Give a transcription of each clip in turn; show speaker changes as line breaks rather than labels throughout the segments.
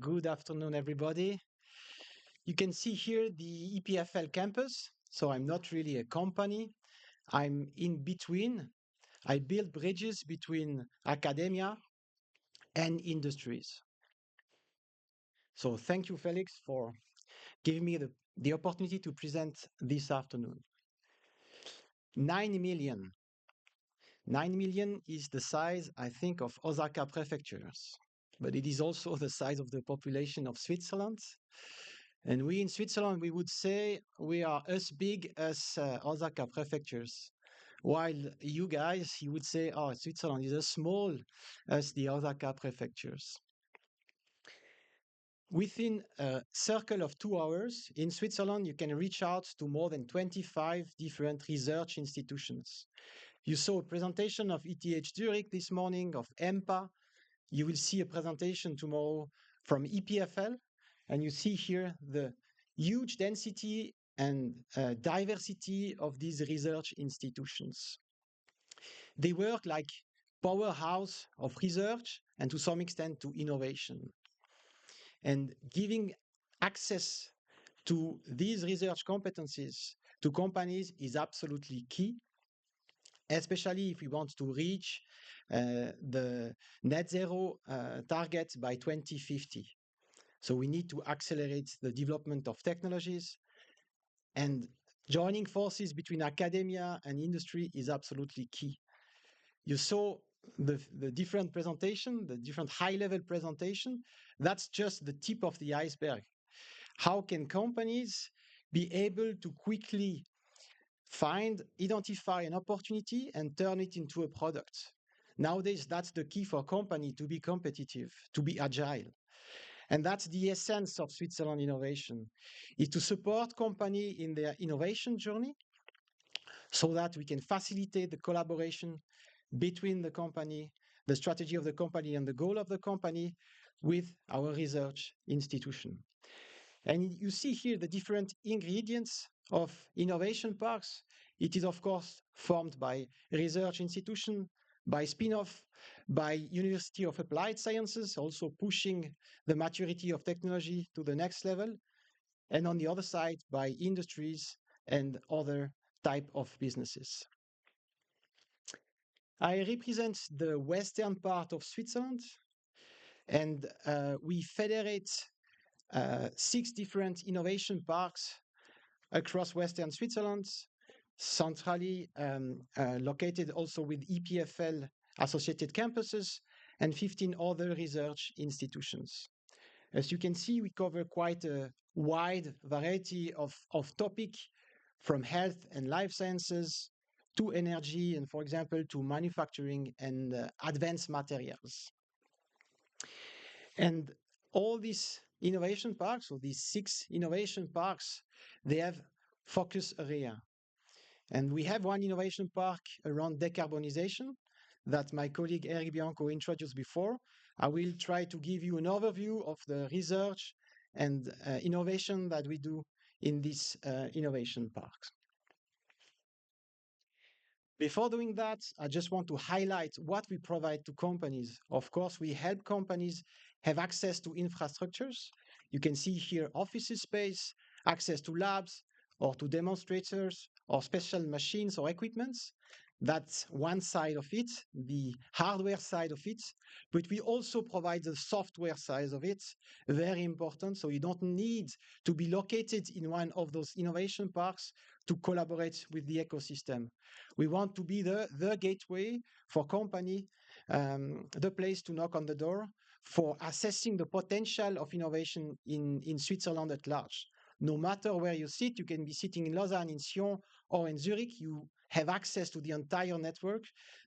Good afternoon, everybody. You can see here the EPFL campus. So I'm not really a company. I'm in between. I build bridges between academia and industries. So thank you, Felix, for giving me the opportunity to present this afternoon. 9 million. 9 million is the size, I think, of Osaka prefectures, but it is also the size of the population of Switzerland. And we in Switzerland, we would say we are as big as Osaka prefectures. While you guys, you would say, oh, Switzerland is as small as the Osaka prefectures. Within a circle of 2 hours, in Switzerland, you can reach out to more than 25 different research institutions. You saw a presentation of ETH Zurich this morning, of EMPA. You will see a presentation tomorrow from EPFL. And you see here the huge density and diversity of these research institutions. They work like powerhouse of research and to some extent to innovation. And giving access to these research competencies to companies is absolutely key, especially if we want to reach the net zero target by 2050. So we need to accelerate the development of technologies, and joining forces between academia and industry is absolutely key. You saw the different presentation, the different high-level presentation. That's just the tip of the iceberg. How can companies be able to quickly identify an opportunity and turn it into a product? Nowadays, that's the key for a company to be competitive, to be agile. And that's the essence of Switzerland Innovation, is to support companies in their innovation journey so that we can facilitate the collaboration between the company, the strategy of the company and the goal of the company with our research institution. And you see here the different ingredients of innovation parks. It is, of course, formed by research institution, by spin-off, by University of Applied Sciences, also pushing the maturity of technology to the next level. And on the other side, by industries and other type of businesses. I represent the western part of Switzerland, and we federate 6 different innovation parks across western Switzerland, centrally located also with EPFL associated campuses and 15 other research institutions. As you can see, we cover quite a wide variety of topic, from health and life sciences to energy and, for example, to manufacturing and advanced materials. And all these innovation parks, or these 6 innovation parks, they have focus area. And we have one innovation park around decarbonization that my colleague Eric Bianco introduced before. I will try to give you an overview of the research and innovation that we do in these innovation parks. Before doing that, I just want to highlight what we provide to companies. Of course, we help companies have access to infrastructures. You can see here office space, access to labs, or to demonstrators, or special machines or equipments. That's one side of it, the hardware side of it. But we also provide the software side of it, very important. So you don't need to be located in one of those innovation parks to collaborate with the ecosystem. We want to be the gateway for company, the place to knock on the door for assessing the potential of innovation in Switzerland at large. No matter where you sit, you can be sitting in Lausanne, in Sion, or in Zurich. You have access to the entire network,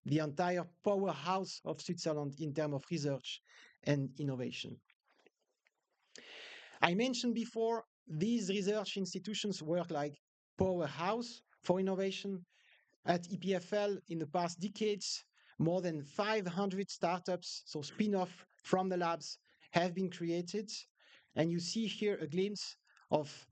the entire powerhouse of Switzerland in terms of research and innovation. I mentioned before, these research institutions work like powerhouse for innovation. At EPFL, in the past decades, more than 500 startups, so spin-off from the labs, have been created. And you see here a glimpse of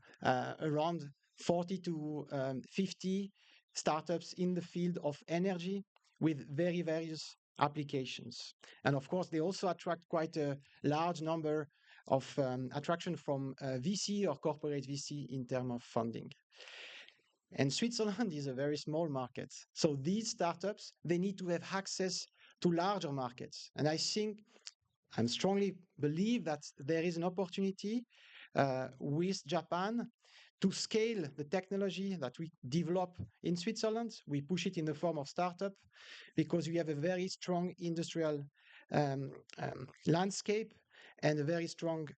around 40 to 50 startups in the field of energy with very various applications. And of course, they also attract quite a large number of attraction from VC or corporate VC in terms of funding. And Switzerland is a very small market. So these startups, they need to have access to larger markets. And I strongly believe that there is an opportunity with Japan to scale the technology that we develop in Switzerland. We push it in the form of startup because we have a very strong industrial landscape and a very strong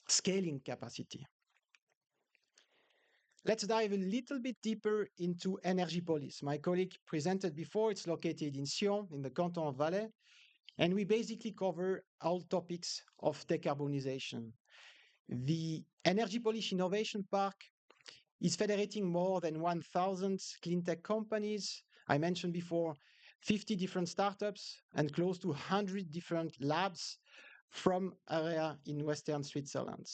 scaling capacity. Let's dive a little bit deeper into Energy Police. My colleague presented before, it's located in Sion, in the canton of Valais, and we basically cover all topics of decarbonization. The Energy Police Innovation Park is federating more than 1,000 clean tech companies. I mentioned before 50 different startups and close to 100 different labs from area in Western Switzerland.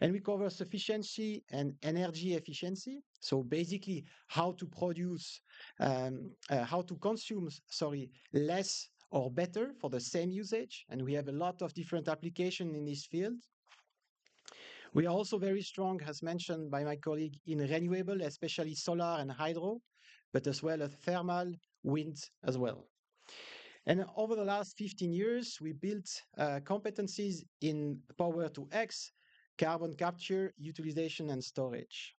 And we cover sufficiency and energy efficiency. So basically how to produce, how to consume, less or better for the same usage. And we have a lot of different applications in this field. We are also very strong, as mentioned by my colleague, in renewable, especially solar and hydro, but as well as thermal, wind as well. And over the last 15 years, we built competencies in power to X, carbon capture, utilization, and storage.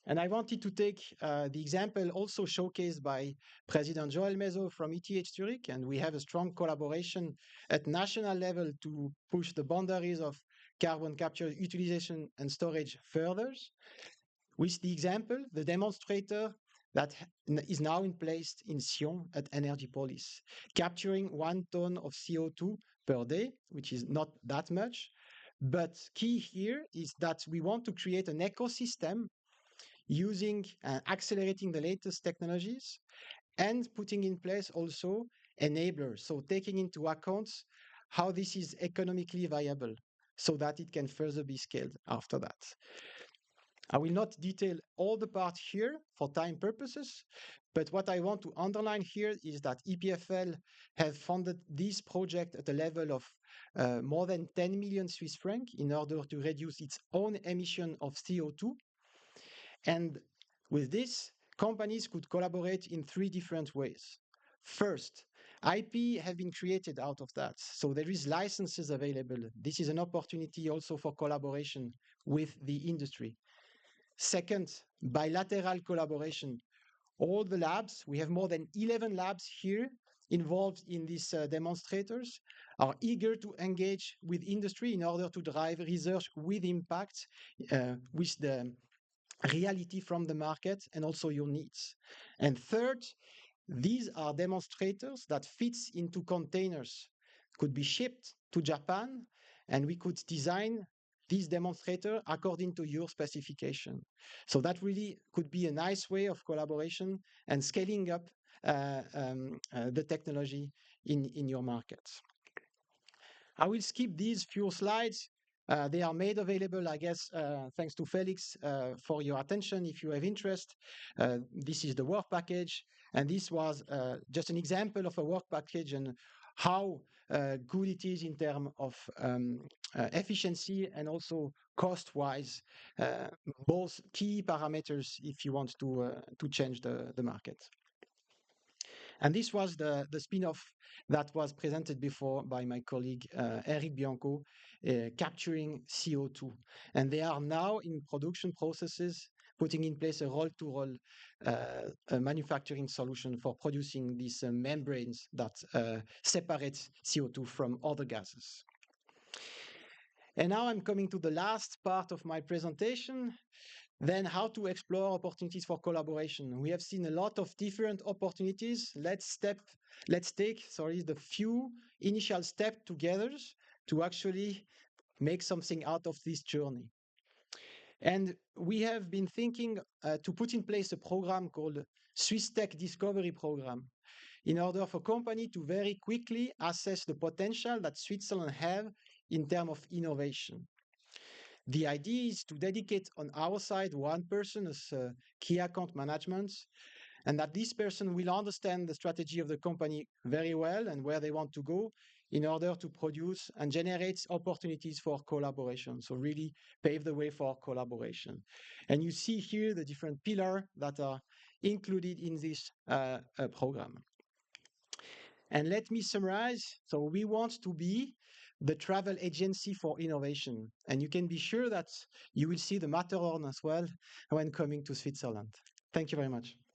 And I wanted to take the example also showcased by President Joël Mezo from ETH Zurich, and we have a strong collaboration at national level to push the boundaries of carbon capture, utilization, and storage further. With the example, the demonstrator that is now in place in Sion at Energy Police, capturing 1 ton of CO2 per day, which is not that much. But key here is that we want to create an ecosystem using and accelerating the latest technologies and putting in place also enablers. So taking into account how this is economically viable so that it can further be scaled after that. I will not detail all the parts here for time purposes, but what I want to underline here is that EPFL have funded this project at a level of more than 10 million Swiss francs in order to reduce its own emission of CO2. And with this, companies could collaborate in 3 different ways. First, IP have been created out of that. So there is licenses available. This is an opportunity also for collaboration with the industry. Second, bilateral collaboration. All the labs, we have more than 11 labs here involved in these demonstrators, are eager to engage with industry in order to drive research with impact, with the reality from the market and also your needs. And third, these are demonstrators that fits into containers, could be shipped to Japan, and we could design this demonstrator according to your specification. So that really could be a nice way of collaboration and scaling up the technology in your markets. I will skip these few slides. They are made available, I guess, thanks to Felix for your attention. If you have interest, this is the work package. And this was just an example of a work package and how good it is in terms of efficiency and also cost-wise, both key parameters if you want to change the market. And this was the spin-off that was presented before by my colleague Eric Bianco, capturing CO2. And they are now in production processes, putting in place a roll-to-roll manufacturing solution for producing these membranes that separate CO2 from other gases. And now I'm coming to the last part of my presentation. Then how to explore opportunities for collaboration. We have seen a lot of different opportunities. Let's take the few initial steps together to actually make something out of this journey. And we have been thinking to put in place a program called Swiss Tech Discovery Program in order for company to very quickly assess the potential that Switzerland have in terms of innovation. The idea is to dedicate on our side 1 person as key account management, and that this person will understand the strategy of the company very well and where they want to go. in order to produce and generate opportunities for collaboration. So really pave the way for collaboration. And you see here the different pillars that are included in this program. And let me summarize. So we want to be the travel agency for innovation. And you can be sure that you will see the Matterhorn as well when coming to Switzerland. Thank you very much.